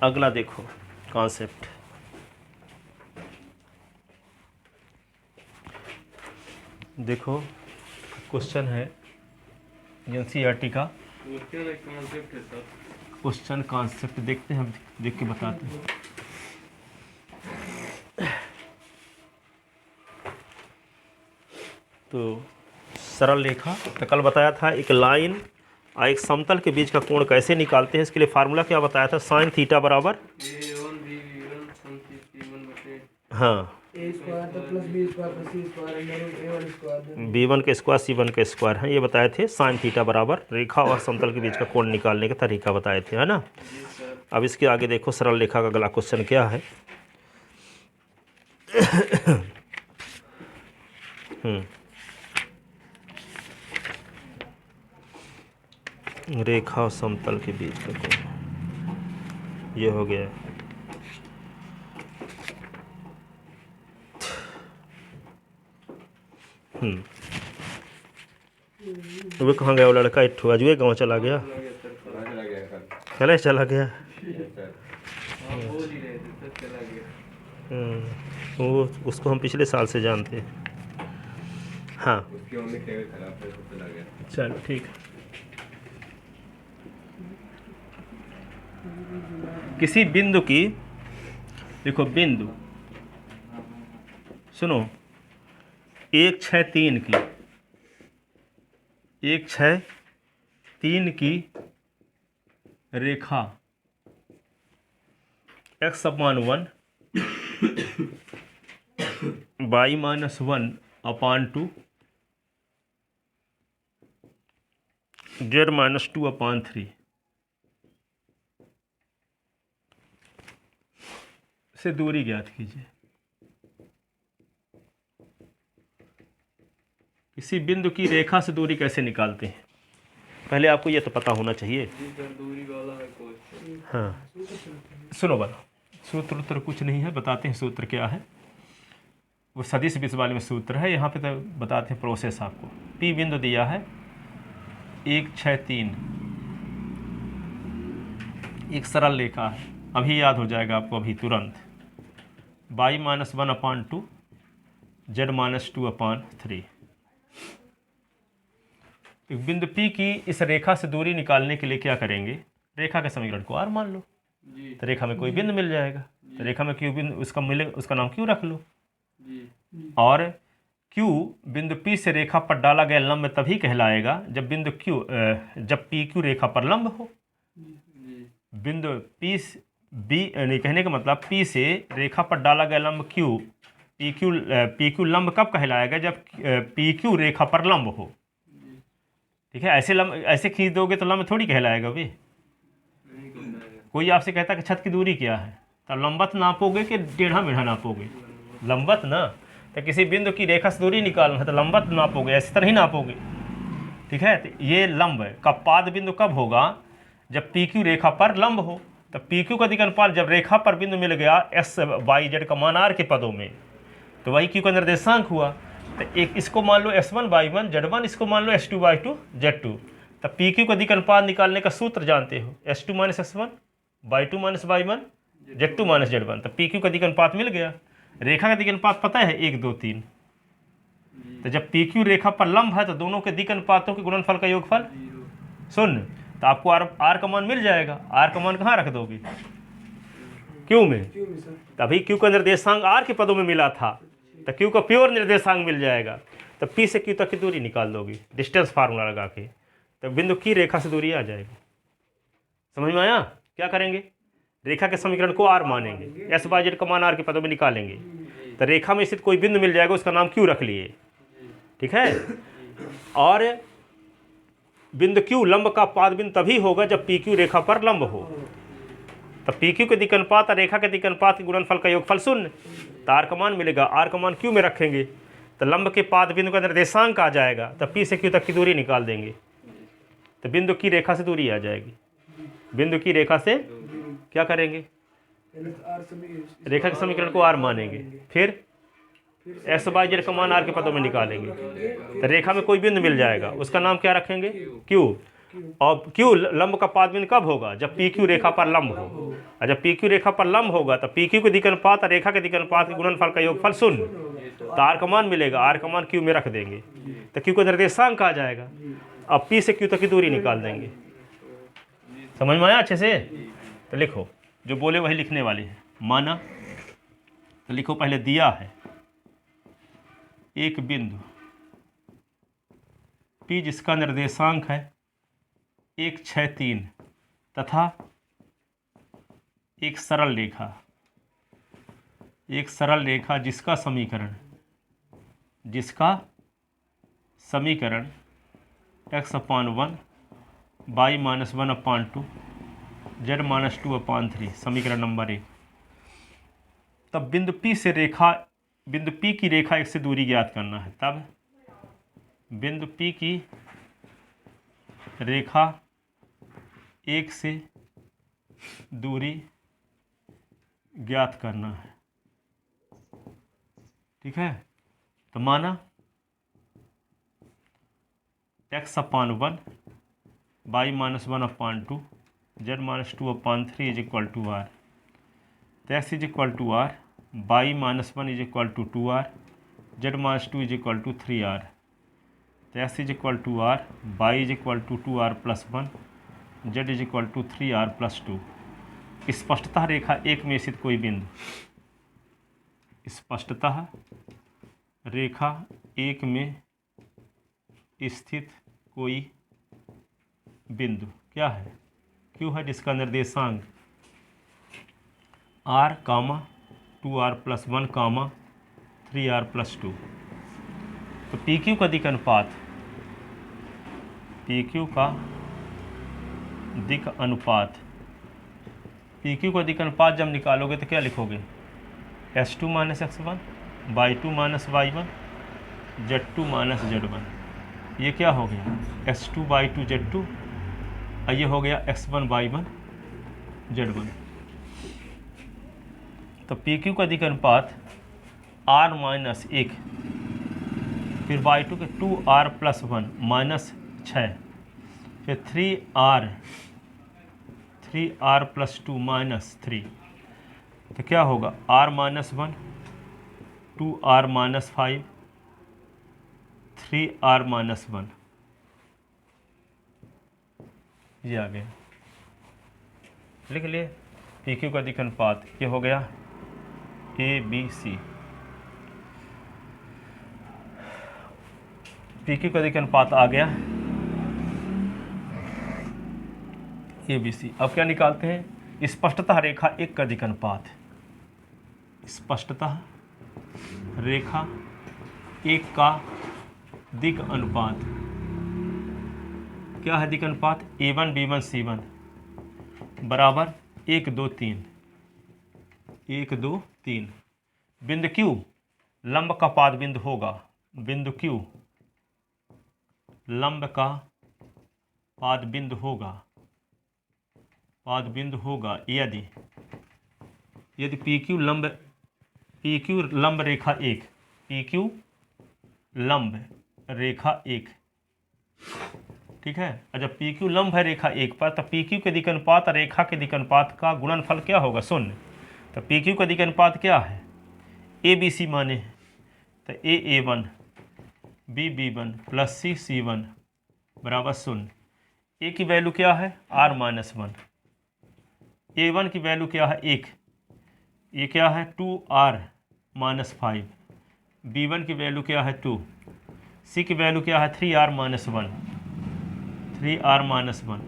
अगला देखो कॉन्सेप्ट, देखो क्वेश्चन है एनसीईआरटी का क्वेश्चन कॉन्सेप्ट, देखते हैं हम, देख के बताते हैं। तो सरल रेखा, तो कल बताया था एक लाइन और एक समतल के बीच का कोण कैसे निकालते हैं, इसके लिए फार्मूला क्या बताया था, साइन थीटा बराबर हाँ b1 के स्क्वायर c1 के स्क्वायर है, ये बताए थे। साइन थीटा बराबर रेखा और समतल के बीच का कोण निकालने का तरीका बताए थे, है ना। अब इसके आगे देखो सरल रेखा का अगला क्वेश्चन क्या है। रेखा और समतल के बीच का कोण ये हो गया। वो कहाँ गया वो लड़का, इट्ठू अजुए गाँव चला गया, चला गया। वो उसको हम पिछले साल से जानते हैं। हाँ चलो ठीक है। किसी बिंदु की, देखो बिंदु, सुनो, 1 6 3 की, 1 6 3 की रेखा x/1 y-1/2 z-2/3 से दूरी ज्ञात कीजिए। किसी बिंदु की रेखा से दूरी कैसे निकालते हैं, पहले आपको ये तो पता होना चाहिए। हाँ सुनो बना, सूत्र तो कुछ नहीं है, बताते हैं सूत्र क्या है। वो सदिश बीस वाले में सूत्र है, यहाँ पे तो बताते हैं प्रोसेस आपको। P बिंदु दिया है 1 6 3, एक सरल रेखा है, अभी याद हो जाएगा आपको अभी तुरंत। y-1/2 z-2/3। एक बिंदु P की इस रेखा से दूरी निकालने के लिए क्या करेंगे, रेखा के समीकरण को R मान लो, तो रेखा में कोई बिंदु मिल जाएगा। तो रेखा में क्यू बिंदु उसका मिले, उसका नाम क्यू रख लो। और क्यू बिंदु P से रेखा पर डाला गया लंब तभी कहलाएगा जब बिंदु क्यू जब PQ रेखा पर लंब हो। बिंदु P B नहीं, कहने का मतलब P से रेखा पर डाला गया लंब Q, PQ लंब कब कहलाएगा, जब PQ रेखा पर लंब हो। ठीक है, ऐसे लंब ऐसे खींच दोगे तो लंब थोड़ी कहलाएगा भाई। कोई आपसे कहता कि छत की दूरी क्या है, तो लंबत नापोगे कि टेढ़ा मेढ़ा नापोगे, लंबत ना। तो किसी बिंदु की रेखा से दूरी निकालना है तो लंबत नापोगे, ऐसी तरह ही नापोगे। ठीक है, तो ये लंब का पाद बिंदु कब होगा, जब PQ रेखा पर लंब हो। तो PQ का अधिक अनुपात जब रेखा पर बिंदु मिल गया S Y Z का मान R के पदों में, तो वही Q का निर्देशांक हुआ। तो एक इसको मान लो S1 Y1 Z1, इसको मान लो S2 Y2 Z2। तो PQ का अधिक अनुपात निकालने का सूत्र जानते हो, S2 - S1 Y2 - Y1 Z2 - Z1। तो PQ का अधिक अनुपात मिल गया। रेखा का अधिक अनुपात पता है 1 2 3। तो जब PQ रेखा पर लंब है तो दोनों के अधिक अनुपातों के गुणनफल का योगफल शून्य, तो आपको R का मान मिल जाएगा। R का मान कहाँ रख दोगे, Q में। तभी Q का निर्देशांक R के पदों में मिला था, तो Q का प्योर निर्देशांक मिल जाएगा। तो P से Q तक की दूरी निकाल दोगी डिस्टेंस फार्मूला लगा के, तो बिंदु की रेखा से दूरी आ जाएगी। समझ में आया, क्या करेंगे, रेखा के समीकरण को R मानेंगे, S Y Z का मान R के पदों में निकालेंगे, तो रेखा में स्थित कोई बिंदु मिल जाएगा, उसका नाम Q रख लिए। ठीक है, और बिंदु Q लंब का पाद बिंदु तभी होगा जब PQ रेखा पर लंब हो। तो PQ के अधिक अनुपात और रेखा के अधिक अनुपात के गुणनफल का योगफल शून्य, तो R का मान मिलेगा। R का मान Q में रखेंगे तो लंब के पाद बिंदु का निर्देशांक आ जाएगा, तो P से Q तक की दूरी निकाल देंगे, तो बिंदु की रेखा से दूरी आ जाएगी। बिंदु की रेखा से क्या करेंगे, रेखा के समीकरण को R मानेंगे, फिर S Y Z का मान R के पदों में निकालेंगे, तो रेखा में कोई बिंदु मिल जाएगा, उसका नाम क्या रखेंगे, Q। और क्यू लंब का पाद बिंदु कब होगा? जब पी क्यू रेखा पर लंब हो। और जब पी क्यू रेखा पर लंब होगा तो पी क्यू के दिक् अनुपात और रेखा के दिक् अनुपात के गुणनफल का योगफल 0। तो आर का मान मिलेगा, आर का मान क्यू में रख देंगे तो क्यू का निर्देशांक आ जाएगा। अब पी से क्यू तक की दूरी निकाल देंगे। समझ में आया अच्छे से? तो लिखो, जो बोले वही लिखने वाले हैं। माना तो लिखो, पहले दिया है एक बिंदु P जिसका निर्देशांक है 1, 6, 3 तथा एक सरल रेखा जिसका समीकरण x/1 y-1/2 z-2/3 समीकरण नंबर 1। तब बिंदु P की रेखा 1 से दूरी ज्ञात करना है। तब बिंदु P की रेखा 1 से दूरी ज्ञात करना है। ठीक है, तो माना x/1 y-1/2 z-2/3 is equal to r। तो x is equal to r, y-1 is equal to 2r, z-2 is equal to 3r। तो x is equal to r, y is equal to 2r plus 1, z is equal to 3r plus 2। स्पष्टतः रेखा 1 में स्थित कोई बिंदु, स्पष्टतः रेखा 1 में स्थित कोई बिंदु क्या है? क्यों है, जिसका निर्देशांक r, 2r plus 1, 3r plus 2। तो पी क्यू का दिक् अनुपात, पी क्यू का दिक् अनुपात जब निकालोगे तो क्या लिखोगे? s2 minus x1, y2 minus y1, z2 minus z1। ये क्या हो गया? s2 y2 z2, और ये हो गया x1 y1 z1। तो पी क्यू का दिक् अनुपात r माइनस 1, फिर y2 के 2r प्लस 1 माइनस 6, फिर 3r प्लस 2 माइनस 3। तो क्या होगा? r minus 1, 2r minus 5, 3r minus 1। ये आ गया, लिख लिए। पी क्यू का दिक् अनुपात ये हो गया ABC। पी क्यू का दिक् अनुपात आ गया ABC। अब क्या निकालते हैं? स्पष्टतः रेखा 1 का दिक् अनुपात। स्पष्टतः रेखा 1 का दिक् अनुपात क्या है? दिक् अनुपात A1 B1 C1 बराबर 1 2 3, 1 2 3। बिंदु Q लंब का पाद बिंदु होगा। बिंदु Q लंब का पाद बिंदु होगा यदि PQ लंब रेखा 1, PQ लंब रेखा 1, ठीक है। और जब PQ लंब है रेखा 1 पर, तो PQ के दिक् अनुपात और रेखा के दिक् अनुपात का गुणनफल क्या होगा? 0। तो PQ का दिक् अनुपात क्या है? ABC माने, तो A1 B1 प्लस C1 बराबर 0। A की वैल्यू क्या है? r minus 1। A1 की वैल्यू क्या है? 1। ये क्या है? 2r minus 5। B1 की वैल्यू क्या है? 2। C की वैल्यू क्या है? 3r माइनस 1, 3r माइनस 1,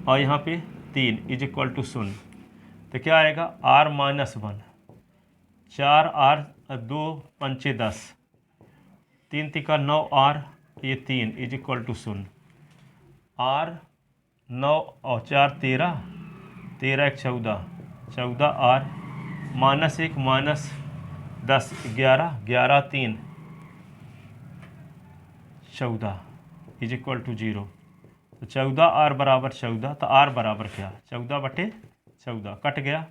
और यहाँ पे 3 इज इक्वल टू 0। तो क्या आएगा? r माइनस 1, 4r 2 पंचे 10, 3 तिका 9r, ये 3 इज इक्वल टू 0। r 9 और 4 13, 13 1 14, 14r minus 1 minus 10 11, 11 3 14 is equal to 0। तो 14r बराबर 14। तो r बराबर क्या? 14/14 कट गया।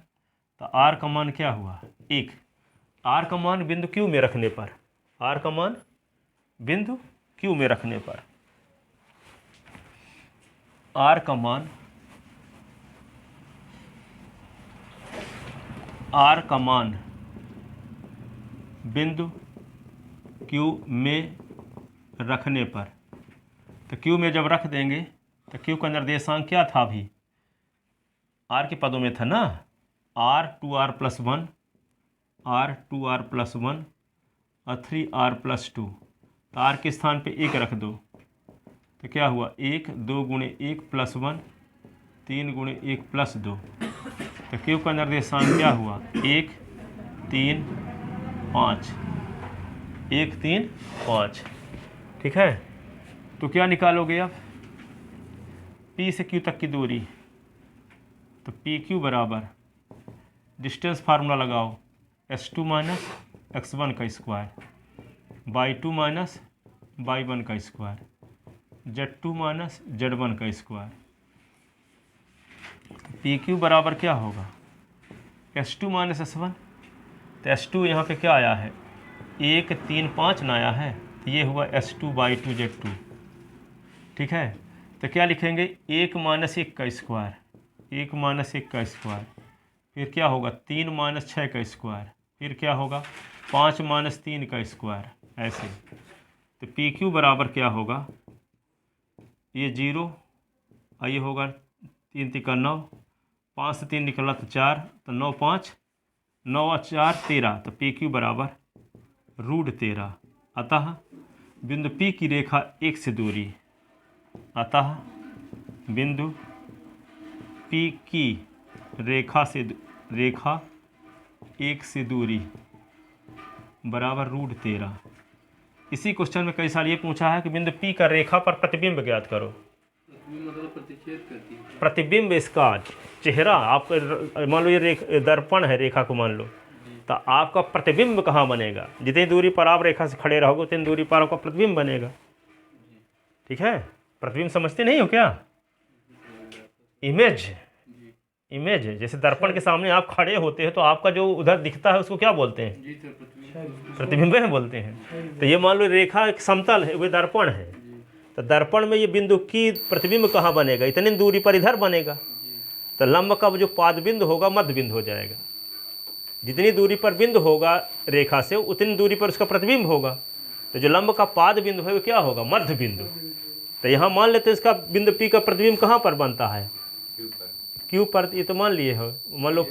तो r का मान क्या हुआ? 1। r का मान बिंदु Q में रखने पर, r का मान बिंदु Q में रखने पर आर का मान बिंदु क्यू में रखने पर, तो क्यू में जब रख देंगे तो क्यू का निर्देशांक क्या था अभी, आर के पदों में था ना, आर 2r + 1, आर 2r + 1 और 3r + 2। तो आर के स्थान पे 1 रख दो तो क्या हुआ, 1 2 × 1 + 1 3 × 1 + 2। तो क्यू का निर्देशांक क्या हुआ, 1 3 5, 1 3 5। ठीक है, तो क्या निकालोगे अब, P से Q तक की दूरी, तो PQ बराबर डिस्टेंस फार्मूला लगाओ, S2 - x1 का स्क्वायर, y2 - y1 का स्क्वायर, z2 - z1 का स्क्वायर। PQ बराबर क्या होगा, S2 - S1। तो S2 यहाँ पे क्या आया है, 1 3 5 ना आया है, तो ये हुआ S2 y2 z2। ठीक है, तो क्या लिखेंगे, 1 - 1 का स्क्वायर, 1 - 1 का स्क्वायर, फिर क्या होगा 3 - 6 का स्क्वायर, फिर क्या होगा 5 - 3 का स्क्वायर, ऐसे। तो PQ बराबर क्या होगा, ये 0 और ये होगा 3 × 9, 5 से 3 निकला तो 4, तो 9 5 9 और 4 13, तो PQ बराबर √13। अतः बिंदु P की रेखा 1 से दूरी, अतः बिंदु P की रेखा 1 से दूरी बराबर √13। इसी क्वेश्चन में कई साल ये पूछा है कि बिंदु P का रेखा पर प्रतिबिंब ज्ञात करो। मतलब प्रतिच्छेद करती है। प्रतिबिंब इसका चेहरा, आप मान लो ये दर्पण है, रेखा को मान लो, तो आपका प्रतिबिंब कहाँ बनेगा, जितनी दूरी पर आप रेखा से खड़े रहोगे उतनी दूरी पर आपका प्रतिबिंब बनेगा। ठीक है, प्रतिबिंब समझते नहीं हो क्या, इमेज जैसे दर्पण के सामने आप खड़े होते हैं तो आपका जो उधर दिखता है उसको क्या बोलते हैं, प्रतिबिंब है बोलते हैं। तो ये मान लो रेखा एक समतल है, वो दर्पण है, तो दर्पण में ये बिंदु की प्रतिबिंब कहाँ बनेगा, इतनी दूरी पर इधर बनेगा। तो लंब का जो पाद बिंदु होगा मध्य बिंदु हो जाएगा, जितनी दूरी पर बिंदु होगा रेखा से उतनी दूरी पर उसका प्रतिबिंब होगा। तो जो लंब का पाद बिंदु है वो क्या होगा, मध्य बिंदु। तो यहाँ मान लेते हैं इसका बिंदु P का प्रतिबिंब कहाँ पर बनता है, Q पर। ये तो मान लिए हो, मान लो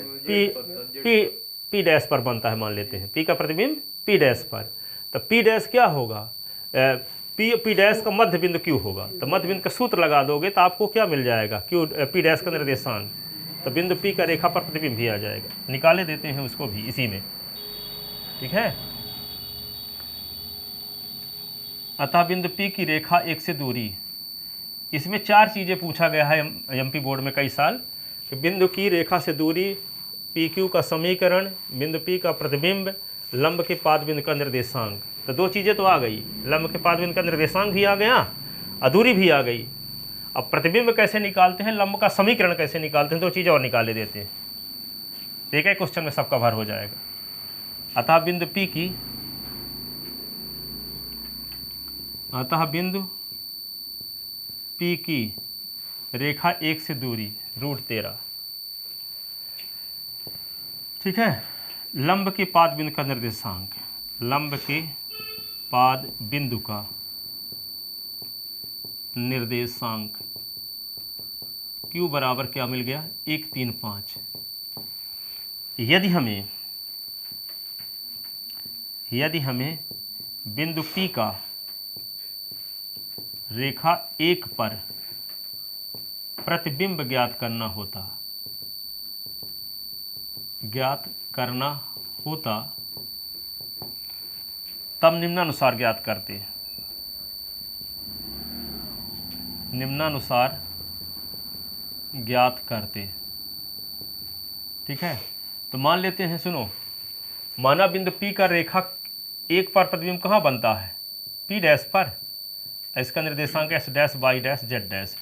P डैश पर बनता है, मान लेते हैं P का प्रतिबिंब P डैश पर। तो P डैश क्या होगा, P डैश का मध्य बिंदु Q होगा। तो मध्य बिंदु का सूत्र लगा दोगे तो आपको क्या मिल जाएगा, P डैश का निर्देशांक, तो बिंदु P का रेखा पर प्रतिबिंब भी आ जाएगा। निकाले देते हैं उसको भी इसी में। ठीक है, अतः बिंदु P की रेखा 1 से दूरी, इसमें 4 चीज़ें पूछा गया है MP बोर्ड में कई साल, कि बिंदु की रेखा से दूरी, PQ का समीकरण, बिंदु P का प्रतिबिंब, लंब के पाद बिंदु का निर्देशांक। तो 2 चीज़ें तो आ गई, लंब के पाद बिंदु का निर्देशांक भी आ गया और दूरी भी आ गई। अब प्रतिबिंब कैसे निकालते हैं, लंब का समीकरण कैसे निकालते हैं, 2 चीज़ें और निकाले देते हैं, एक एक क्वेश्चन में सब कवर हो जाएगा। अतः बिंदु P की रेखा 1 से दूरी √13। ठीक है, लंब के पाद बिंदु का निर्देशांक, लंब के पाद बिंदु का निर्देशांक Q बराबर क्या मिल गया, 1 3 5। यदि हमें बिंदु P का रेखा 1 पर प्रतिबिंब ज्ञात करना होता तब निम्नानुसार ज्ञात करते। ठीक है, तो मान लेते हैं, सुनो, माना बिंदु P का रेखा 1 पर प्रतिबिंब कहाँ बनता है, P डैश पर, इसका निर्देशांक S dash Y dash Z dash.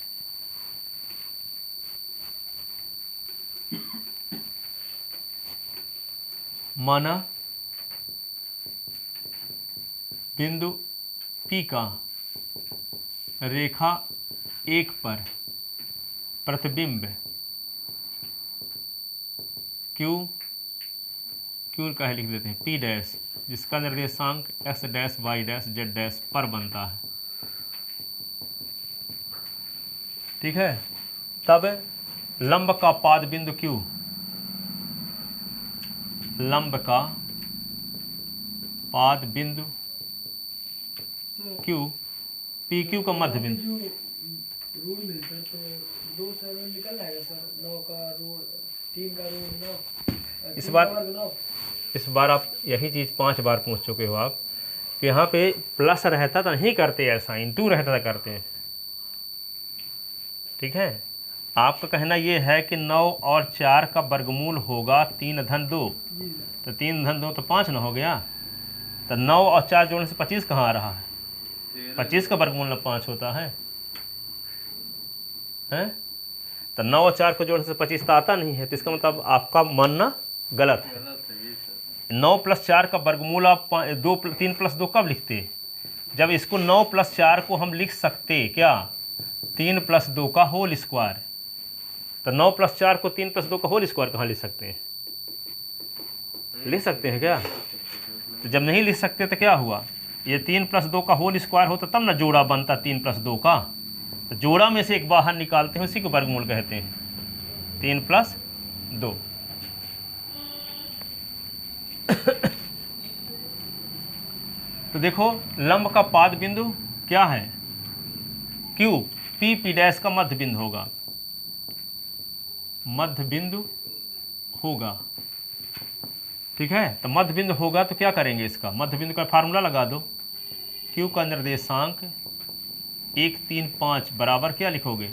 माना बिंदु P का रेखा 1 पर प्रतिबिंब क्यू का है लिख देते हैं पी डैश, जिसका निर्देशांक X dash Y dash Z dash पर बनता है। ठीक है। तब लंब का पाद बिंदु क्यू, लंब का पाद बिंदु क्यू, पी क्यू का मध्य बिंदु। रूल मिलता है तो 2 सर निकल आएगा सर, 9 का रूल, 3 का रूल 9, इस बार आप यही चीज़ 5 बार पूछ चुके हो आप कि यहाँ पे प्लस रहता तो नहीं करते ऐसा, इंटू रहता तो करते हैं। ठीक है। आपका कहना ये है कि 9 और 4 का वर्गमूल होगा 3 धन 2, तो 3 धन 2 तो 5 ना हो गया, तो 9 और 4 जोड़ने से 25 कहाँ आ रहा है? 25 का वर्गमूल ना 5 होता है, हैं? तो 9 और 4 को जोड़ने से 25 तो आता नहीं है, तो इसका मतलब आपका मानना गलत है। 9 + 4 का वर्गमूल आप 3 + 2 कब लिखते? जब इसको 9 + 4 को हम लिख सकते क्या 3 + 2 का होल स्क्वायर। तो 9 + 4 को 3 + 2 का होल स्क्वायर कहाँ लिख सकते हैं? लिख सकते हैं क्या? तो जब नहीं लिख सकते तो क्या हुआ, ये 3 + 2 का होल स्क्वायर होता तब ना जोड़ा बनता 3 + 2 का। तो जोड़ा में से एक बाहर निकालते हैं, उसी को वर्गमूल कहते हैं 3 + 2। तो देखो लंब का पाद बिंदु क्या है? क्यू, पी डैश का मध्य बिंदु होगा, मध्य बिंदु होगा। ठीक है। तो मध्य बिंदु होगा तो क्या करेंगे, इसका मध्य बिंदु का फार्मूला लगा दो। क्यू का निर्देशांक 1 3 5 बराबर क्या लिखोगे,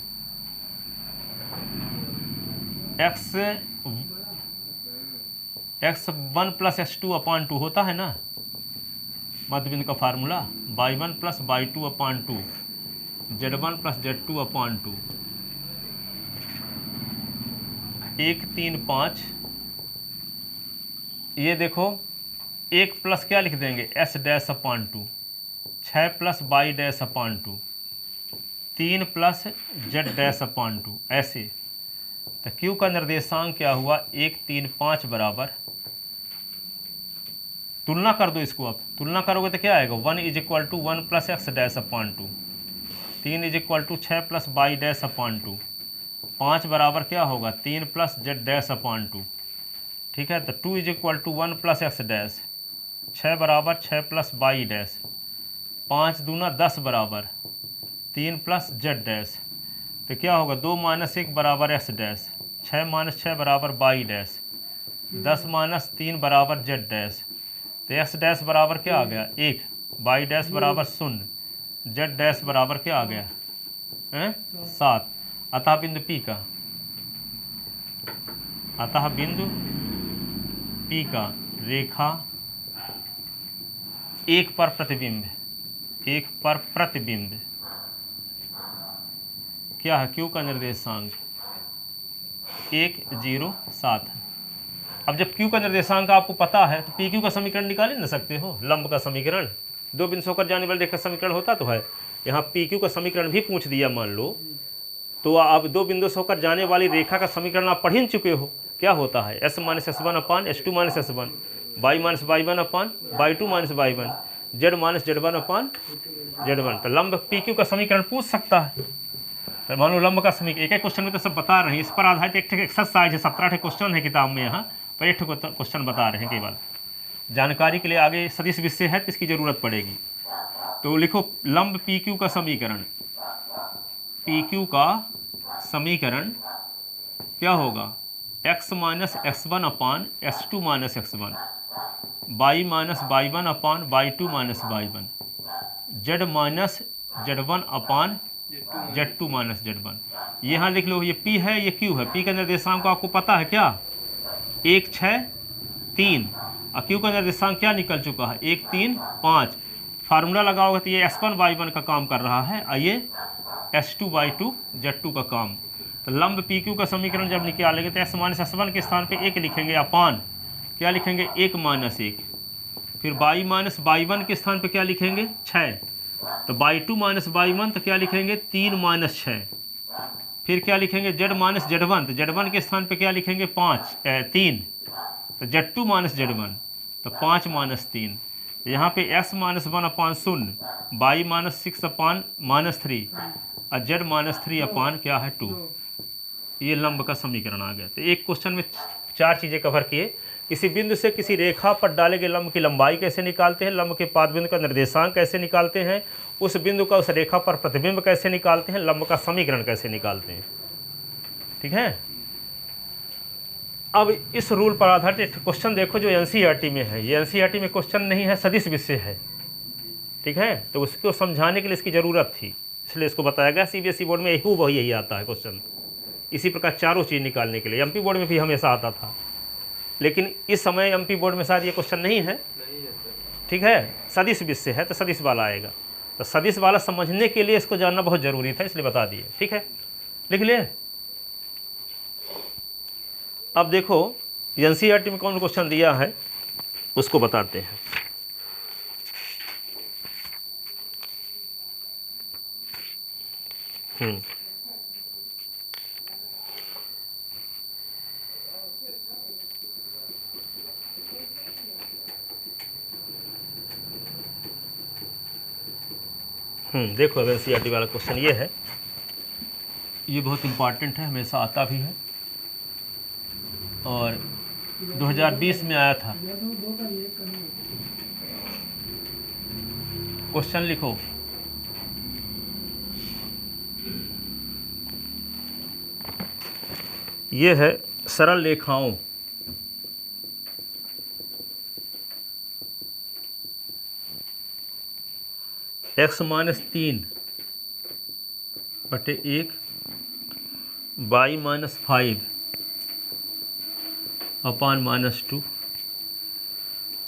x1 + x2/2 होता है ना मध्य बिंदु का formula, y1 + y2/2, z1 + z2/2। 1 3 5, ये देखो 1 प्लस क्या लिख देंगे s-/2, 6 + y-/2, 3 + z-/2, ऐसे। तो क्यू का निर्देशांक क्या हुआ 1 3 5 बराबर, तुलना कर दो इसको, अब तुलना करोगे तो क्या आएगा 1 = 1 + x-/2, 3 = 6 + y-/2, 5 बराबर क्या होगा 3 + z-/2। ठीक है। तो 2 = 1 + x-, 6 बराबर 6 + y-, 5 दूना 10 बराबर 3 + z-। तो क्या होगा 2 - 1 बराबर x-, 6 - 6 बराबर y-, 10 - 3 बराबर z-। तो x- बराबर क्या आ गया 1, y- बराबर 0, z- बराबर क्या आ गया 7। अतः बिंदु P का, अतः बिंदु P का रेखा 1 पर प्रतिबिंब, 1 पर प्रतिबिंब क्या है, Q का निर्देशांक 1 0 7 है। अब जब Q का निर्देशांक आपको पता है तो PQ का समीकरण निकाल ही ना सकते हो, लंब का समीकरण, 2 बिंदु होकर जाने वाली रेखा समीकरण होता तो है। यहाँ PQ का समीकरण भी पूछ दिया मान लो, तो आप 2 बिंदु से होकर जाने वाली रेखा का समीकरण आप पढ़ ही चुके हो, क्या होता है s - s1/, s2 - s1, y - y1/, y2 - y1, z - z1/, z1। तो लंब PQ का समीकरण पूछ सकता है। तो मान लो लंब का समीकरण, एक एक क्वेश्चन में तो सब बता रहे हैं, इस पर आधारित एक एक्सरसाइज है, 17 क्वेश्चन है किताब में, यहाँ पर एक क्वेश्चन बता रहे हैं केवल जानकारी के लिए, आगे सदिश विषय है तो इसकी ज़रूरत पड़ेगी। तो लिखो लंब PQ का समीकरण, PQ का समीकरण क्या होगा x - x1/s2 - x1, y - y1/y2 - y1, z - z1/z2 - यहाँ लिख लो, ये P है ये Q है। P का निर्देशांक को आपको पता है क्या 1 6 3, और Q का निर्देशांक क्या निकल चुका है 1 3 5। फार्मूला लगाओगे तो ये s1 y1 का काम कर रहा है और ये s2 y2 z2 का काम। तो लंब PQ का समीकरण जब निकालेंगे तो s - s1 के स्थान पे 1 लिखेंगे, अपान क्या लिखेंगे 1 - 1, फिर y - y1 के स्थान पे क्या लिखेंगे 6, तो y2 - y1 तो क्या लिखेंगे 3 - 6, फिर क्या लिखेंगे जेड माइनस जेड1, तो जेड1 के स्थान पे क्या लिखेंगे 3, तो जेड2 माइनस जेड1, तो 5 माइनस 3, तो यहाँ पे x माइनस 1 अपान 0, y माइनस 6 अपान माइनस 3 और z माइनस 3 अपान क्या है 2। ये लंब का समीकरण आ गया। तो एक क्वेश्चन में 4 चीज़ें कवर किए। किसी बिंदु से किसी रेखा पर डाले गए लंब की लंबाई कैसे निकालते हैं, लंब के पाद बिंदु का निर्देशांक कैसे निकालते हैं, उस बिंदु का उस रेखा पर प्रतिबिंब कैसे निकालते हैं, लंब का समीकरण कैसे निकालते हैं। ठीक है। अब इस रूल पर आधारित एक क्वेश्चन देखो जो एनसीईआरटी में है। ये एनसीईआरटी में क्वेश्चन नहीं है, सदिश विषय है। ठीक है, तो उसको समझाने के लिए इसकी ज़रूरत थी, इसलिए इसको बताया गया। सीबीएसई बोर्ड में यही आता है क्वेश्चन, इसी प्रकार चारों चीज़ निकालने के लिए। एमपी बोर्ड में भी हमेशा आता था, लेकिन इस समय एमपी बोर्ड में शायद ये क्वेश्चन नहीं है। ठीक है, सदिश विषय है तो सदिश वाला आएगा। तो सदिश वाला समझने के लिए इसको जानना बहुत ज़रूरी था, इसलिए बता दिए। ठीक है, लिख लिए। अब देखो एनसीईआरटी में कौन क्वेश्चन दिया है उसको बताते हैं। देखो अब एनसीईआरटी वाला क्वेश्चन ये है, ये बहुत इम्पॉर्टेंट है, हमेशा आता भी है और 2020 में आया था। क्वेश्चन लिखो, ये है सरल रेखाओं x माइनस 3 बटे 1 y minus 5 upon minus 2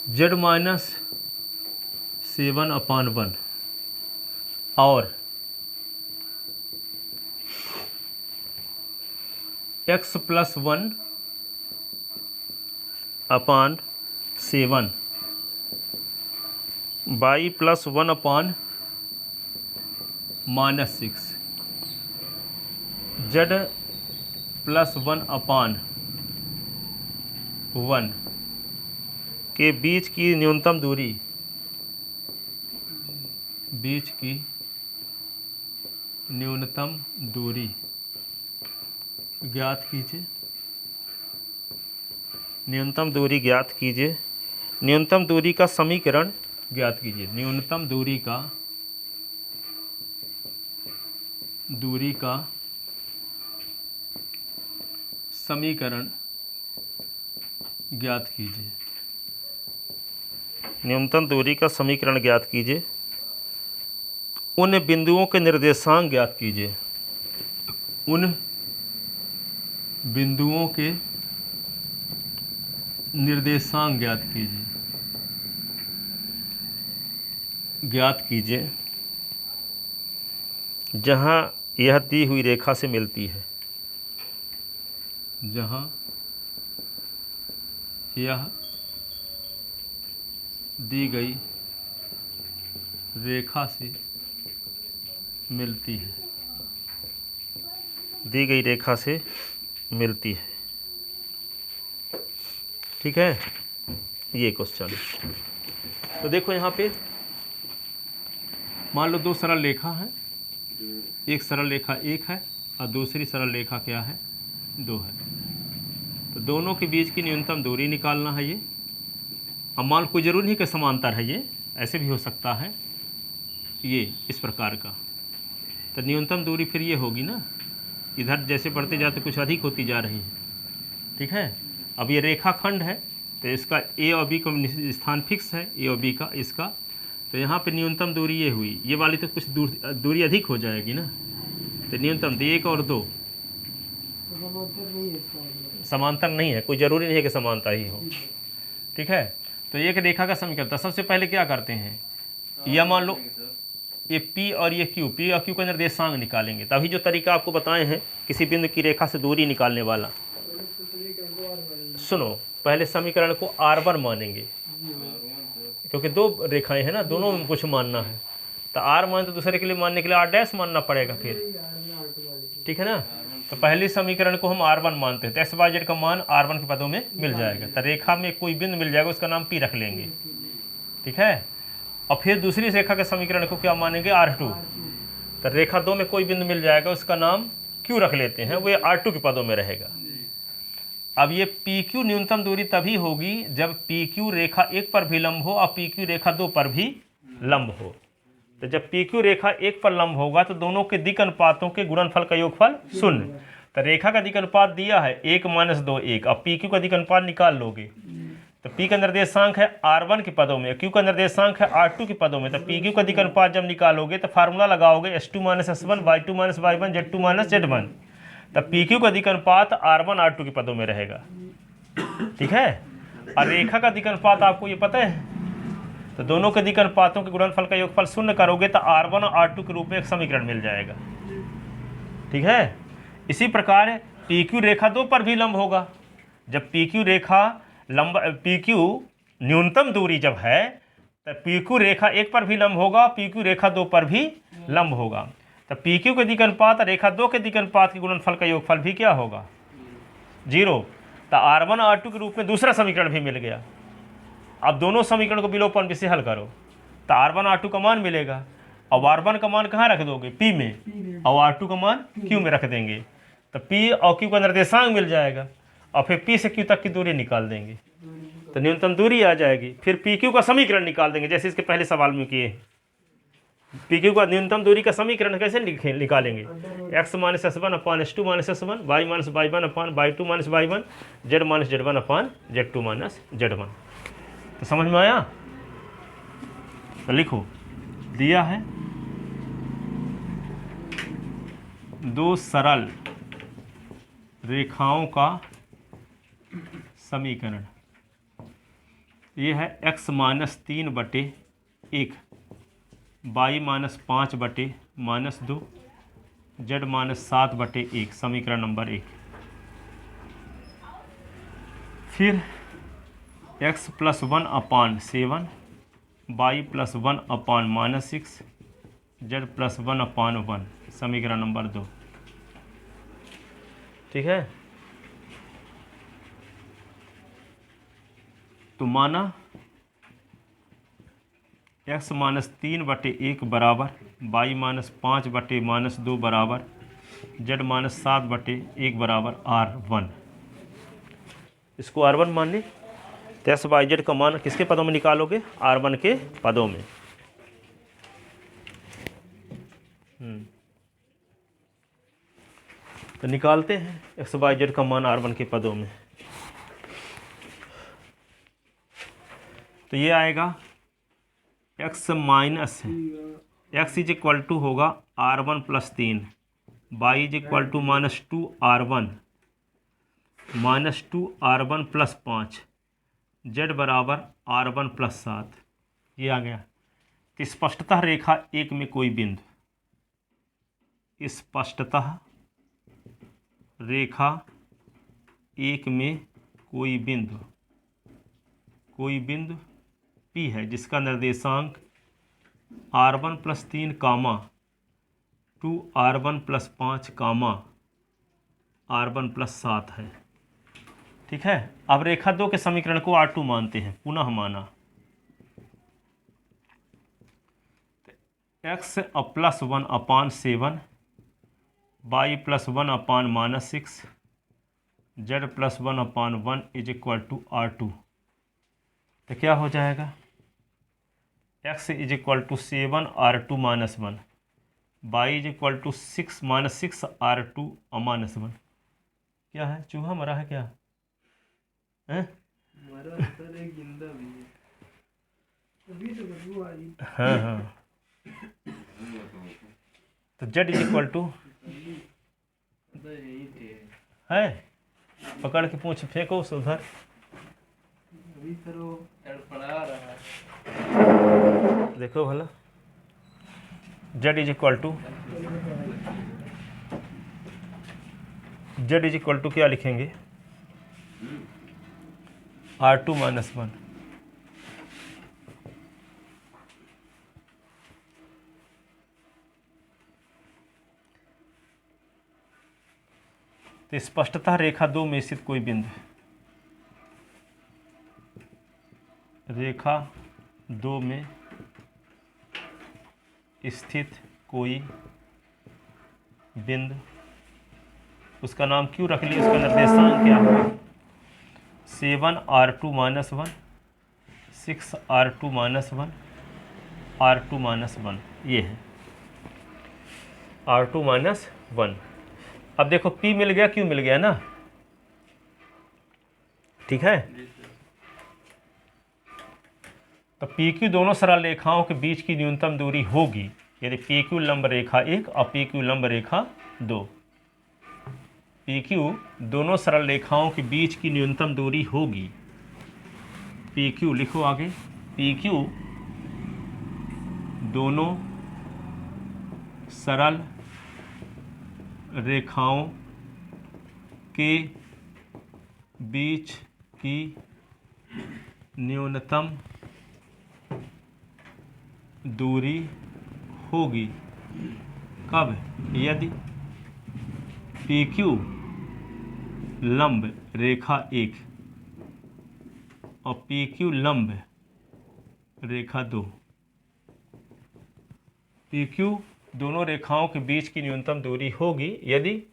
z minus 7 अपान 1 और x प्लस 1 अपान 7 y plus 1 upon minus 6 z plus 1 अपान 1 के बीच की न्यूनतम दूरी, बीच की न्यूनतम दूरी ज्ञात कीजिए। न्यूनतम दूरी ज्ञात कीजिए। न्यूनतम दूरी का समीकरण ज्ञात कीजिए। न्यूनतम दूरी का समीकरण ज्ञात कीजिए। न्यूनतम दूरी का समीकरण ज्ञात कीजिए। उन बिंदुओं के निर्देशांक ज्ञात कीजिए। उन बिंदुओं के निर्देशांक ज्ञात कीजिए जहां यह दी हुई रेखा से मिलती है। जहां यह दी गई रेखा से मिलती है। दी गई रेखा से मिलती है। ठीक है, ये क्वेश्चन। तो देखो यहाँ पे मान लो 2 सरल रेखा है। एक सरल रेखा 1 है और दूसरी सरल रेखा क्या है 2 है। तो दोनों के बीच की न्यूनतम दूरी निकालना है ये। अब मान कोई ज़रूरी नहीं कि समांतर है, ये ऐसे भी हो सकता है, ये इस प्रकार का। तो न्यूनतम दूरी फिर ये होगी ना, इधर जैसे बढ़ते जाते कुछ अधिक होती जा रही है। ठीक है, अब ये रेखा खंड है तो इसका ए और बी का स्थान फिक्स है, ए और बी का इसका। तो यहाँ पे न्यूनतम दूरी ये हुई, ये वाली तो कुछ दूरी अधिक हो जाएगी ना। तो न्यूनतम 1 और 2 समांतर नहीं है, कोई ज़रूरी नहीं है कि समांतर ही हो। ठीक है, तो एक रेखा का समीकरण। सबसे पहले क्या करते हैं, या मान लो ये P और ये Q, P और Q का निर्देशांक निकालेंगे। तभी जो तरीका आपको बताए हैं किसी बिंदु की रेखा से दूरी निकालने वाला। सुनो, पहले समीकरण को R1 मानेंगे क्योंकि 2 रेखाएं हैं ना, दोनों में कुछ मानना है। तो R मान तो दूसरे के लिए मानने के लिए R' मानना पड़ेगा फिर। ठीक है ना, तो पहले समीकरण को हम R1 मानते हैं, तो एक्स वाई जेड का मान R1 के पदों में मिल जाएगा। तो रेखा में कोई बिंदु मिल जाएगा, उसका नाम P रख लेंगे, ठीक है। और फिर दूसरी रेखा के समीकरण को क्या मानेंगे, R2। तो रेखा 2 में कोई बिंदु मिल जाएगा, उसका नाम Q रख लेते हैं, वो R2 के पदों में रहेगा। अब ये PQ न्यूनतम दूरी तभी होगी जब PQ रेखा 1 पर भी लंब हो और PQ रेखा 2 पर भी लंब हो। तो जब PQ रेखा 1 पर लंब होगा तो दोनों के दिक् अनुपातों के गुणनफल का योगफल 0। तो रेखा का दिक् अनुपात दिया है 1 - 2 1। अब PQ का दिक् अनुपात निकाल लोगे तो P का निर्देशांक है R1 के पदों में, Q का निर्देशांक है R2 के पदों में। तो PQ का दिक् अनुपात जब निकालोगे तो फार्मूला लगाओगे S2 - S1 Y2 - Y1 Z2 - Z1। तब PQ का दिक् अनुपात R1 R2 के पदों में रहेगा, ठीक है। और रेखा का दिक् अनुपात आपको ये पता है, तो दोनों के दिक् अनुपातों के गुणनफल का योगफल 0 करोगे तो R1 और R2 के रूप में एक समीकरण मिल जाएगा, ठीक है। इसी प्रकार PQ रेखा 2 पर भी लंब होगा। जब PQ रेखा PQ न्यूनतम दूरी जब है तो PQ रेखा 1 पर भी लंब होगा, PQ रेखा 2 पर भी लंब होगा। तो PQ के दिक् अनुपात रेखा 2 के दिक् अनुपात के गुणनफल का योगफल भी क्या होगा, 0। तो R1 R2 के रूप में दूसरा समीकरण भी मिल गया। अब दोनों समीकरण को विलोपन से हल करो तो R1 R2 का मान मिलेगा। अब R1 का मान कहाँ रख दोगे, P में, और R2 का मान Q में रख देंगे। तो P और Q का निर्देशांक मिल जाएगा और फिर P से Q तक की दूरी निकाल देंगे तो न्यूनतम दूरी आ जाएगी। फिर PQ का समीकरण निकाल देंगे, जैसे इसके पहले सवाल में किए। PQ का न्यूनतम दूरी का समीकरण कैसे निकालेंगे, x - S1 अपान S2 - S1 y - Y1 अपान Y2 - Y1 Z - Z1 अपान Z2 - Z1। तो समझ में आया। तो लिखो, दिया है दो सरल रेखाओं का समीकरण। ये है x - 3/1 y - 5/-2 z - 7/1 समीकरण नंबर 1। फिर x + 1/7 y + 1/-6 z + 1/1 समीकरण नंबर 2, ठीक है। तो माना x - 3/1 बराबर y - 5/-2 बराबर z - 7/1 बराबर R1। इसको R1 मान ली। तो एक्स वाई जेड का मान किसके पदों में निकालोगे, R1 के पदों में। तो निकालते हैं एक्स वाई जेड का मान R1 के पदों में। तो ये आएगा x = होगा R1 + 3 y = -2R1 -2R1 + 5 z बराबर R1 + 7। ये आ गया। तो स्पष्टतः रेखा 1 में कोई बिंदु, स्पष्टतः रेखा 1 में कोई बिंदु P है जिसका निर्देशांक R1 + 3 कामा 2R1 + 5 कामा R1 + 7 है, ठीक है। अब रेखा 2 के समीकरण को R2 मानते हैं, पुनः माना। x + 1/7 y + 1/-6 z + 1/1 = R2। तो क्या हो जाएगा, x = 7 R2 - 1 y = 6 - 6 R2 - 1। क्या है, चूहा मरा है क्या है? मरा सर, एक जिंदा भी है। अभी तो बदबू आ रही। हाँ हाँ। तो z = है, पकड़ के पूछ फेंको उस उधर। अभी सर वो तड़फड़ा रहा है। देखो भला, z = क्या लिखेंगे, R2 - 1। तो स्पष्टतः रेखा 2 में स्थित कोई बिंदु, रेखा 2 में स्थित कोई बिंदु, उसका नाम क्यों रख लिया, उसका निर्देशांक क्या है, 7r2 - 1, 6r2 - 1, r2 - 1, ये है r2 - 1। अब देखो P मिल गया, Q मिल गया ना, ठीक है। तो PQ दोनों सरल रेखाओं के बीच की न्यूनतम दूरी होगी यदि PQ लंब रेखा 1 और PQ लंब रेखा 2। PQ दोनों सरल रेखाओं के बीच की न्यूनतम दूरी होगी। PQ लिखो आगे, PQ दोनों सरल रेखाओं के बीच की न्यूनतम दूरी होगी कब, यदि PQ लंब रेखा 1 और PQ लंब रेखा 2। PQ दोनों रेखाओं के बीच की न्यूनतम दूरी होगी यदि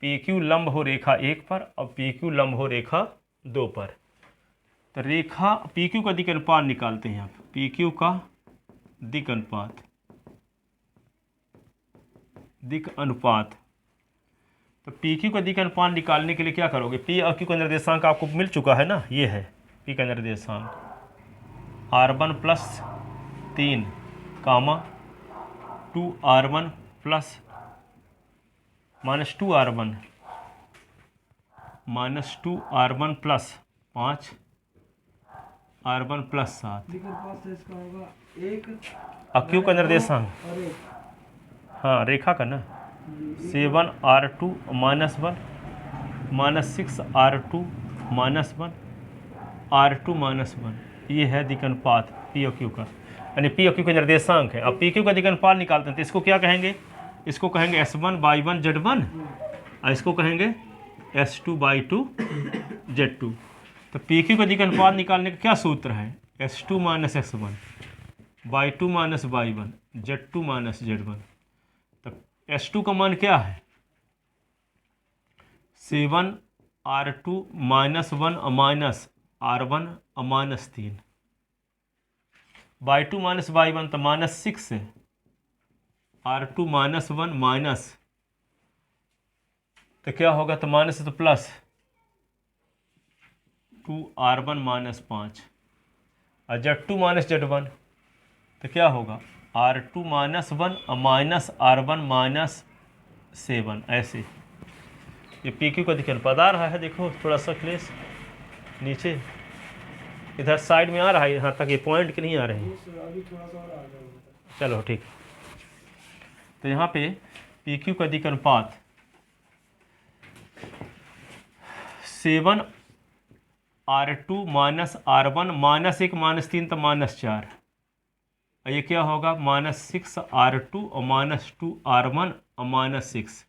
PQ लंब हो रेखा 1 पर और PQ लंब हो रेखा 2 पर। तो रेखा PQ का दिक् अनुपात निकालते हैं आप, PQ का दिक् अनुपात, दिक् अनुपात। तो PQ का दिक् अनुपात निकालने के लिए क्या करोगे, P और Q का निर्देशांक आपको मिल चुका है ना, ये है P का निर्देशांक R1 + 3, 2R1 + -2R1 -2R1 + 5R1 + 7। लेकिन पास से इसका होगा 1 और Q का निर्देशांक, और 1, हाँ रेखा का ना, 7R2 - 1 -6R2 - 1 R2 - 1, ये है दिक् अनुपात P और Q का, यानी P और Q का निर्देशांक है। अब PQ का दिक् अनुपात निकालते हैं तो इसको क्या कहेंगे, इसको कहेंगे S1/1 Z1 और इसको कहेंगे S2/2 Z2। तो PQ का दिक् अनुपात निकालने का क्या सूत्र है, S2 - S1 Y2 - Y1 Z2 - Z1। तो S2 का मान क्या है, 7R2 - 1 -R1 -3, Y2 - Y1 तो -6 है, R2 - 1 माइनस, तो क्या होगा, तो माइनस तो प्लस 2R1 - 5 और Z2 - Z1 तो क्या होगा, R2 - 1 -R1 -7। ऐसे ये PQ का दिक् अनुपात आ रहा है, देखो थोड़ा सा क्लेश नीचे इधर साइड में आ रहा है, यहाँ तक ये पॉइंट के नहीं आ रहे हैं, अभी थोड़ा सा और आ जाएगा। चलो ठीक। तो यहाँ पे PQ का दिक् अनुपात 7R2 - R1 -1 -3 तो -4, और ये क्या होगा, -6R2 और -2R1 और -6,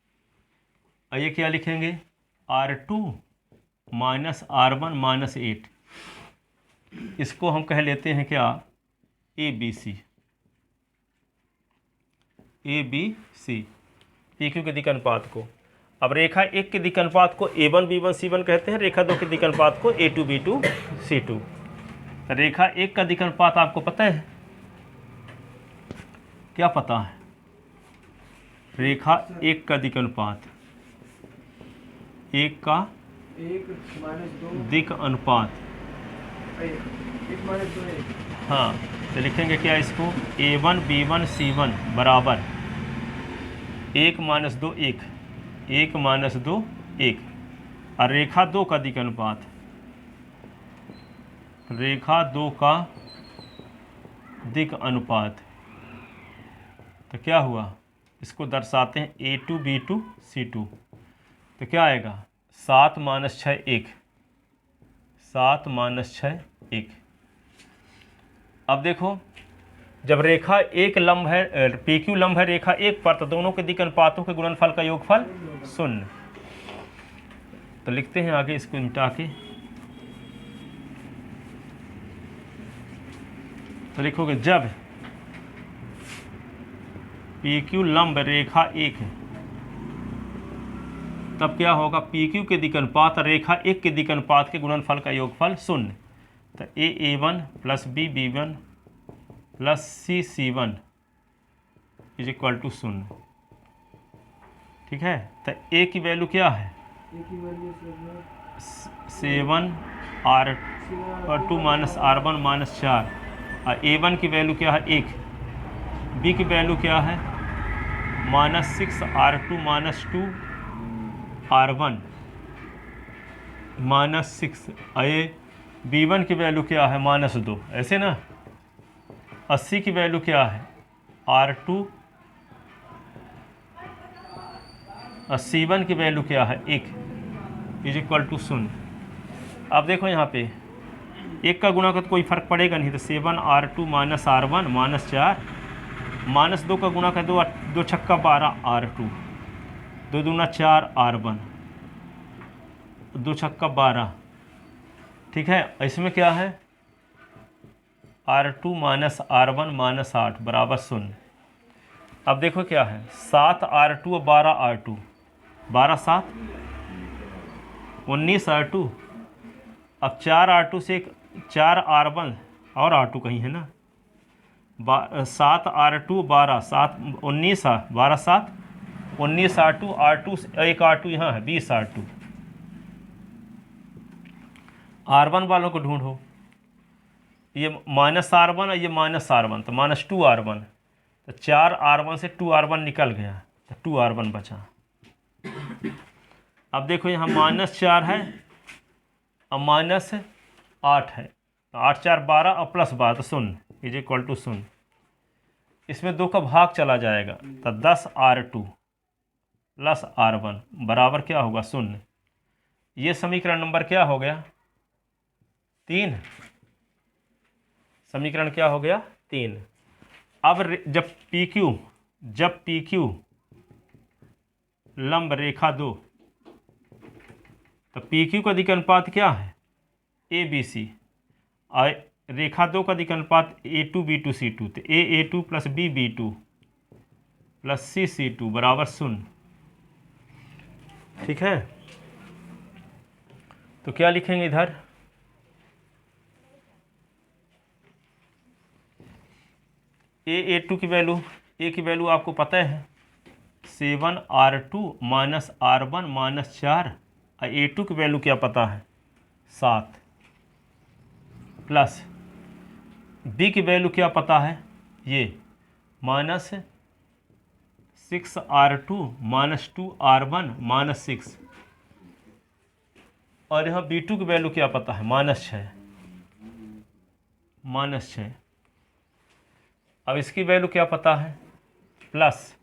और ये क्या लिखेंगे, R2 -R1 -8। इसको हम कह लेते हैं क्या, ABC। PQ के दिक् अनुपात को। अब रेखा 1 के दिक् अनुपात को A1 B1 C1 कहते हैं, रेखा 2 के दिक् अनुपात को A2 B2 C2। रेखा 1 का दिक् अनुपात आपको पता है, क्या पता है, रेखा 1 का दिक् अनुपात, 1 का 1 -2 दिक् अनुपात, 1 -2 1, हाँ तो लिखेंगे क्या इसको, A1 B1 C1 बराबर 1 - 2 1, 1 - 2 1। और रेखा 2 का दिक् अनुपात, रेखा 2 का दिक् अनुपात, तो क्या हुआ, इसको दर्शाते हैं A2 B2 C2। तो क्या आएगा, 7 - 6 1, 7 - 6 1। अब देखो जब रेखा 1 लंब है, PQ लंब है रेखा 1 पर, तो दोनों के दिक् अनुपातों के गुणनफल का योगफल 0। तो लिखते हैं आगे इसको मिटा के, तो लिखोगे जब पी क्यू लंब रेखा एक है तब क्या होगा, पी क्यू के दिक् अनुपात रेखा एक के दिक् अनुपात के गुणनफल का योगफल शून्य। तो A one plus B B one plus C C one is equal to शून्य। ठीक है, तो ए की वैल्यू क्या है, ए की value 7 R2 minus R1 minus 4, और ए वन की वैल्यू क्या है 1, बी की वैल्यू क्या है -6 R2 minus 2 R1 -6, A B one की वैल्यू क्या है -2, ऐसे ना। 80 की वैल्यू क्या है R2, और C1 की वैल्यू क्या है 1 इज इक्वल टू 0। अब देखो यहाँ पे एक का गुणा का तो कोई फर्क पड़ेगा नहीं, तो 7 R2 minus R1 minus 4 minus 2 का गुणा का 2 छक्का 12 R2, 2 दूना 4 R1, 2 छक्का 12। ठीक है, इसमें क्या है R2 माइनस R1 माइनस 8 बराबर 0। अब देखो क्या है 7 R2 और 12 R2, 12 7 19 R2। अब 4 R2 से 4 R1 और R2 कहीं है ना, 7 R2 12 7 19 12 7 19 R2, R2 एक R2 यहाँ है 20 R2। R1 वालों को ढूंढो, ये -R1 और ये -R1, तो -2 R1, तो 4 R1 से 2 R1 निकल गया, तो 2 R1 बचा। अब देखो यहाँ -4 है और -8 है, तो 8 4 12 और प्लस 12 तो 0 इज इक्वल टू 0। इसमें 2 का भाग चला जाएगा, तो 10 R2 प्लस R1 बराबर क्या होगा 0। ये समीकरण नंबर क्या हो गया 3। समीकरण क्या हो गया 3। अब जब पी क्यू लंब रेखा 2, तो पी क्यू का दिक् अनुपात क्या है ए बी सी, और रेखा 2 का दिक् अनुपात A2 B2 C2, तो A2 plus B B2 plus C C2 बराबर 0। ठीक है, तो क्या लिखेंगे इधर, A2 की वैल्यू, ए की वैल्यू आपको पता है 7 R2 माइनस R1 माइनस 4, और A2 की वैल्यू क्या पता है 7, प्लस B की वैल्यू क्या पता है ये -6 R2 माइनस 2 R1 माइनस 6, और यहाँ B2 की वैल्यू क्या पता है -6। अब इसकी वैल्यू क्या पता है plus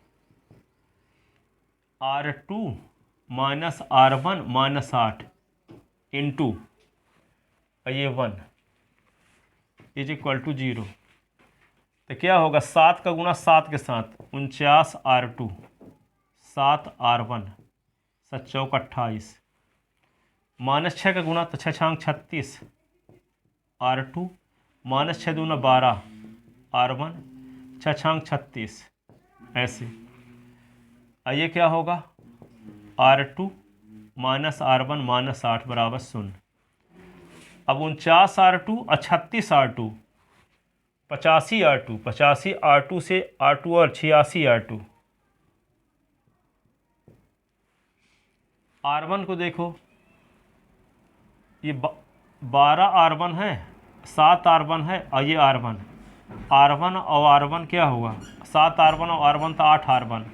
R2 minus R1 minus 8 into ये 1 इज इक्वल टू 0। तो क्या होगा 7 का गुणा 7 के साथ 49 R2 7 R1 7 चौक 28, -6 का गुणा तो 6 छांग 36 R2 -6 दूना 12 R1 6 छांग 36, ऐसे। ये क्या होगा R2 माइनस R1 माइनस 8 बराबर 0। अब 49 R2 और 36 R2, 85 R2 से R2 और 86 R2। R1 को देखो, ये 12 R1 है, 7 R1 है, और ये R1 और R1 क्या हुआ 7 R1 और R1 तो 8 R1,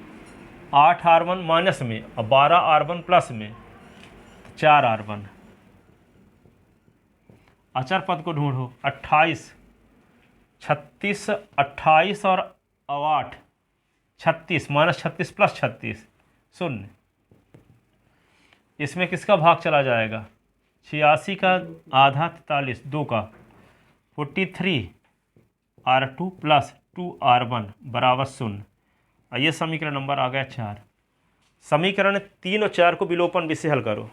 8 R1 माइनस में और 12 R1 प्लस में 4 R1। अचर पद को ढूंढो 28 36 28 और 8 36 -36 प्लस 36 0। इसमें किसका भाग चला जाएगा 86 का आधा 43, 2 का 43 R2 प्लस 2 R1 बराबर 0। ये समीकरण नंबर आ गया 4। समीकरण 3 और 4 को विलोपन विधि से हल करो।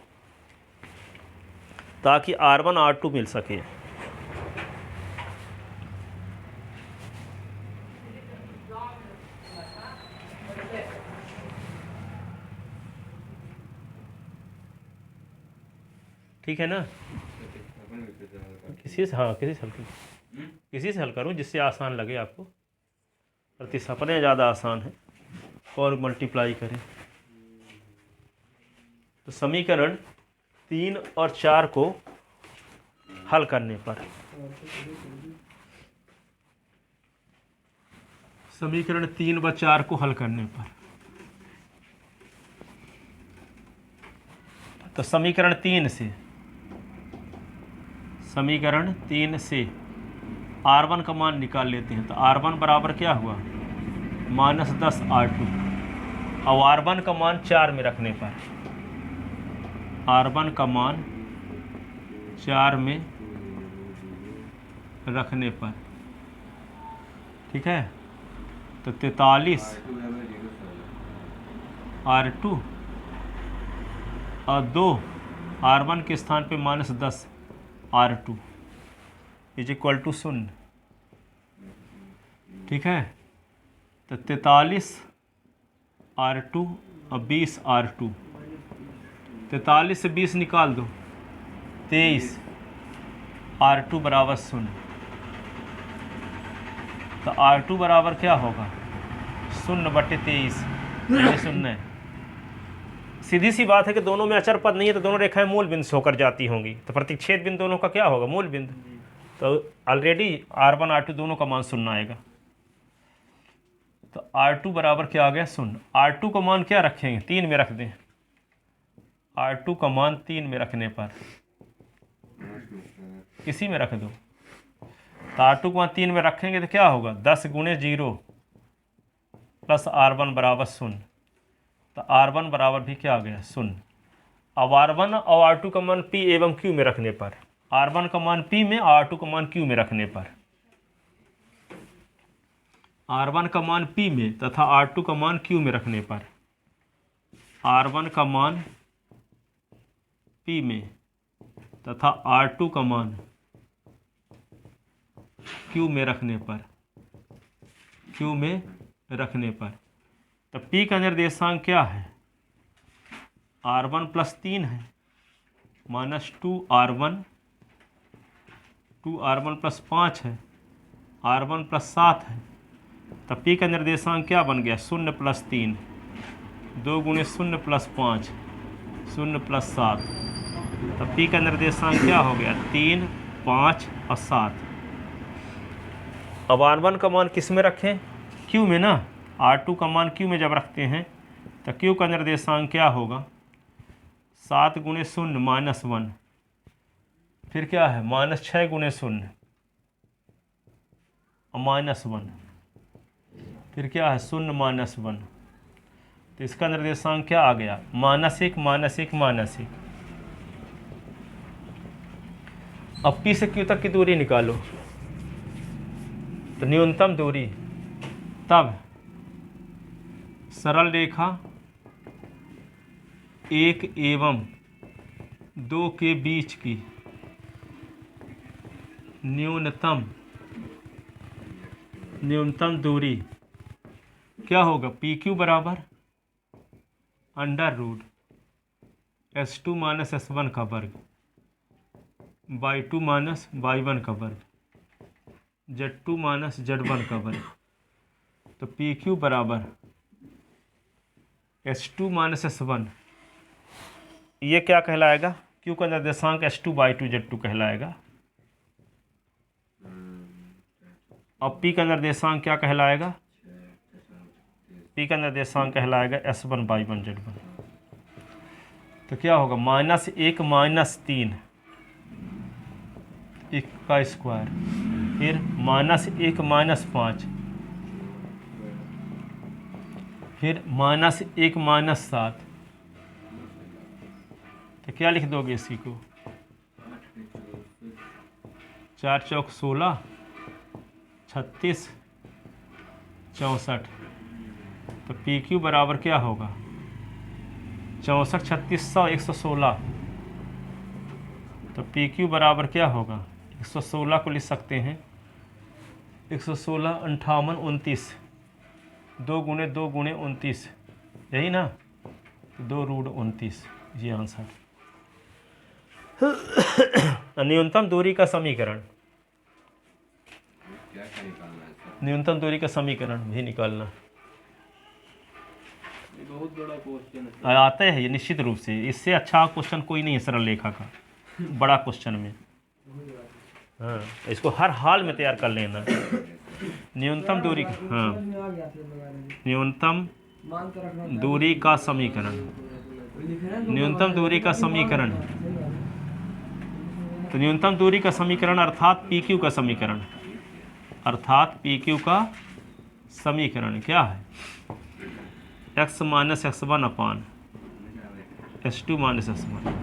ताकि R1 R2 मिल सके। ठीक है ना? किसी से हल करूँ जिससे आसान लगे आपको। प्रतिस्थापन ज़्यादा आसान है और मल्टीप्लाई करें। तो समीकरण 3 और 4 को हल करने पर, समीकरण 3 व 4 को हल करने पर, तो समीकरण 3 से R1 का मान निकाल लेते हैं। तो R1 बराबर क्या हुआ? -10 R2। अब R1 का मान 4 में रखने पर, R1 का मान 4 में रखने पर, ठीक है, तो 43 R2 और 2 R1 के स्थान पे -10 R2 इज इक्वल टू 0। ठीक है, तो 43 R2 और 20 R2, 43 से 20 निकाल दो, 23 R2 बराबर 0। तो R2 बराबर क्या होगा? 0/23, 0। सीधी सी बात है कि दोनों में अचर पद नहीं है तो दोनों रेखाएं मूल बिंदु से होकर जाती होंगी, तो प्रतिच्छेद बिंदु दोनों का क्या होगा? मूल बिंदु। तो ऑलरेडी R1 R2 दोनों का मान 0 आएगा। तो R2 बराबर क्या आ गया? 0। R2 का मान क्या रखेंगे? 3 में रख दें। R2 का मान 3 में रखने पर, इसी में रख दो। तो R2 का मान 3 में रखेंगे तो क्या होगा? 10 × 0 प्लस R1 बराबर 0। तो R1 बराबर भी क्या आ गया? 0। अब R1 और R2 का मान P एवं Q में रखने पर, R1 का मान P में, R2 का मान Q में रखने पर, R1 का मान P में तथा R2 का मान Q में रखने पर, R1 का मान P में तथा R2 का मान Q में रखने पर, Q में रखने पर, तो P का निर्देशांक क्या है? R1 + 3 है, -2R1, 2R1 + 5 है, R1 + 7 है। तो P का निर्देशांक क्या बन गया? 0 + 3, 2 × 0 + 5, 0 + 7। तो P का निर्देशांक क्या हो गया? 3, 5 और 7। अब R1 का मान किस में रखें? Q में ना। R2 का मान Q में जब रखते हैं तो Q का निर्देशांक क्या होगा? 7 × 0 -1, फिर क्या है? -6 × 0 और -1, फिर क्या है? 0 -1। तो इसका निर्देशांक क्या आ गया? -1 -1 -1। अब P से Q तक की दूरी निकालो, तो न्यूनतम दूरी, तब सरल रेखा 1 एवं 2 के बीच की न्यूनतम दूरी क्या होगा? PQ बराबर √S2 - S1 का वर्ग y2 - y1 का वर्ग Z2 - Z1 का वर्ग। तो PQ बराबर S2 - S1, ये क्या कहलाएगा? Q का निर्देशांक S2/2 Z2 कहलाएगा। अब P का निर्देशांक क्या कहलाएगा? P का निर्देशांक कहलाएगा S1/1 Z1। तो क्या होगा? -1 -3 का स्क्वायर, फिर -1 -5, फिर -1 -7। तो क्या लिख दोगे इसी को? 4 चौक 16, 36, 64। तो PQ बराबर क्या होगा? 64, 36, 100, 116। तो पी क्यू बराबर क्या होगा, 116 को लिख सकते हैं 116 58 29, 2 गुणे 2 गुणे 29, यही ना, 2√29, ये आंसर। न्यूनतम दूरी का समीकरण, न्यूनतम दूरी का समीकरण भी निकालना बहुत बड़ा क्वेश्चन है। आता है ये निश्चित रूप से, इससे अच्छा क्वेश्चन कोई नहीं है सरल रेखा का, बड़ा क्वेश्चन में। हाँ, इसको हर हाल में तैयार कर लेना। न्यूनतम दूरी, हाँ, न्यूनतम दूरी का समीकरण, न्यूनतम दूरी का समीकरण, तो न्यूनतम दूरी का समीकरण अर्थात पी क्यू का समीकरण, अर्थात पी क्यू का समीकरण क्या है, x माइनस x1 अपान x2 minus x1,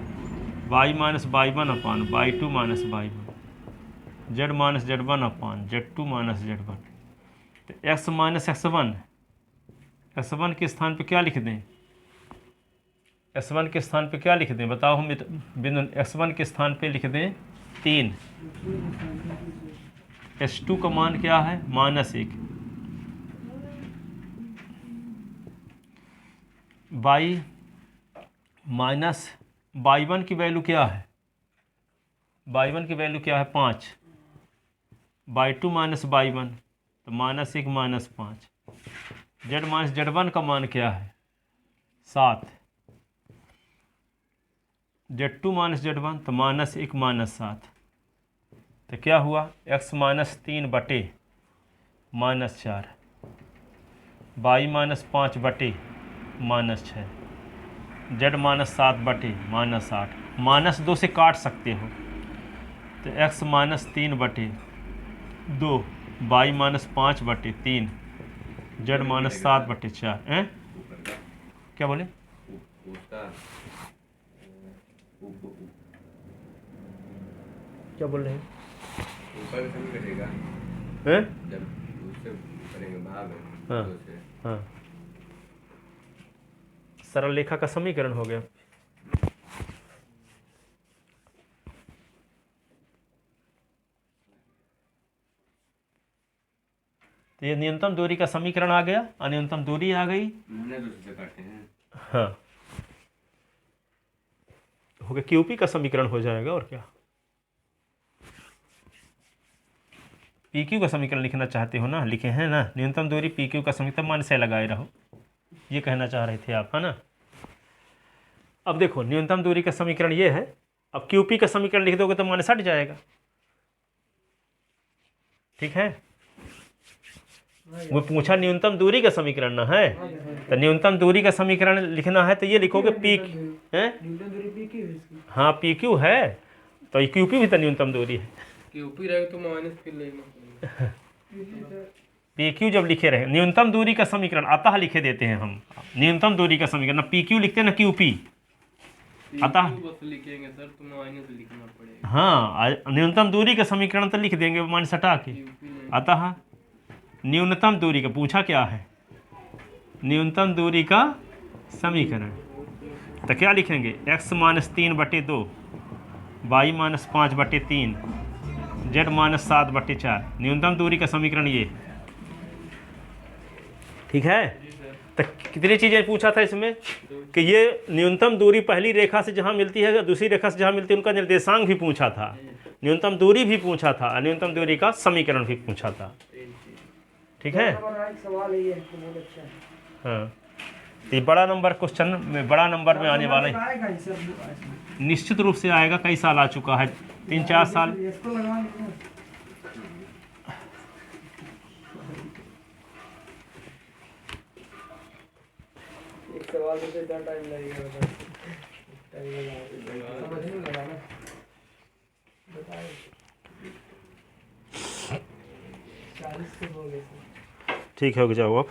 y minus y1 अपान y2 minus y1, z minus z1 अपान z2 माइनस z1। तो x माइनस x1 के स्थान पे क्या लिख दें, x1 के स्थान पे क्या लिख दें बताओ, हम बिंदु x1 के स्थान पे लिख दें 3, x2 का मान क्या है -1, y माइनस y1 की वैल्यू क्या है, y1 की वैल्यू क्या है 5, y2 माइनस y1 तो -1 -5, z माइनस z1 का मान क्या है 7, z2 माइनस z1 तो -1 -7, तो क्या हुआ x माइनस 3 बटे -4, y माइनस 5 बटे -6, z माइनस 7 बटे -8, -2 से काट सकते हो तो x माइनस 3 बटे 2, y माइनस 5 बटे 3, z माइनस 7 बटे 4। क्या बोले, क्या बोल रहे हैं, ऊपर से भी कटेगा हैं? जब उससे करेंगे भाग। हाँ हाँ, सरल रेखा का समीकरण हो गया। तो ये न्यूनतम दूरी का समीकरण आ गया, अन्यूनतम दूरी आ गई। दूसरे से काटते हैं। हाँ, हो गया, क्यूपी का समीकरण हो जाएगा और क्या। पी क्यू का समीकरण लिखना चाहते हो ना, लिखे हैं ना, न्यूनतम दूरी पी क्यू का समीकरण, मान से लगाए रहो, ये कहना चाह रहे थे आप, है ना। अब देखो न्यूनतम दूरी का समीकरण ये है, अब क्यूपी का समीकरण लिख दोगे तो मान हट जाएगा, ठीक है। वो पूछा न्यूनतम दूरी का समीकरण ना है, तो न्यूनतम दूरी का समीकरण लिखना है तो ये लिखोगे पी, है हाँ पी क्यू है, तो क्यूपी भी तो न्यूनतम दूरी है, क्यूपी रहेगा तो माइनस फिर लेना पी क्यू जब लिखे रहे, न्यूनतम दूरी का समीकरण अतः लिखे देते हैं हम, न्यूनतम दूरी का समीकरण, ना पी क्यू लिखते हैं ना क्यूपी, अतः बस लिखेंगे सर तो माइनस लिखना पड़ेगा। हाँ, न्यूनतम दूरी का समीकरण तो लिख देंगे मान हटा के, अतः न्यूनतम दूरी का पूछा क्या है, न्यूनतम दूरी का समीकरण, तो क्या लिखेंगे x माइनस 3 बटे 2, y माइनस 5 बटे 3, z माइनस 7 बटे 4, न्यूनतम दूरी का समीकरण ये, ठीक है। तो कितनी चीज़ें पूछा था इसमें कि ये न्यूनतम दूरी पहली रेखा से जहाँ मिलती है, दूसरी रेखा से जहाँ मिलती है, उनका निर्देशांक भी पूछा था, न्यूनतम दूरी भी पूछा था, न्यूनतम दूरी का समीकरण भी पूछा था, ठीक है। हाँ, ये बड़ा नंबर क्वेश्चन में, बड़ा नंबर में आने वाला है, निश्चित रूप से आएगा, कई साल आ चुका है, 3-4 साल। एक सवाल में कितना टाइम लगेगा समझ नहीं लगा ना, बताइए 40 से हो गए सर। ठीक है, हो जाओ अब।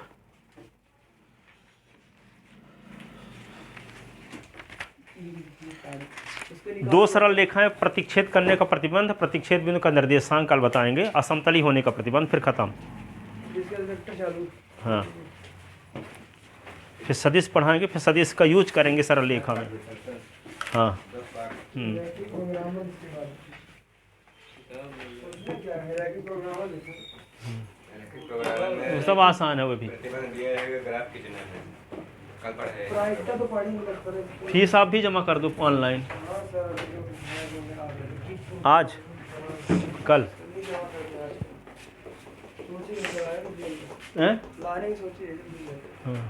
दो सरल रेखाएं प्रतिच्छेद करने का प्रतिबंध, प्रतिच्छेद बिंदु का निर्देशांक कल बताएंगे, असमतली होने का प्रतिबंध, फिर खत्म। हाँ, फिर सदिश पढ़ाएंगे, फिर सदिश का यूज करेंगे सरल रेखा में। हाँ। रैखिक प्रोग्रामर इसके बाद उसमें क्या है रैखिक प्रोग्रामर लिखो प्रोग्राम वो में सब आसान है वो भी। प्रतिबंध दिया है ग्राफ कितना है कल पढ़े प्राइवेट तो पढ़ेंगे लगता है फीस आप भी जमा कर दो ऑनलाइन हाँ सर मैं जो मेरा आज कल सोचिए सर आए तो हैं। लाने की सोचिए हाँ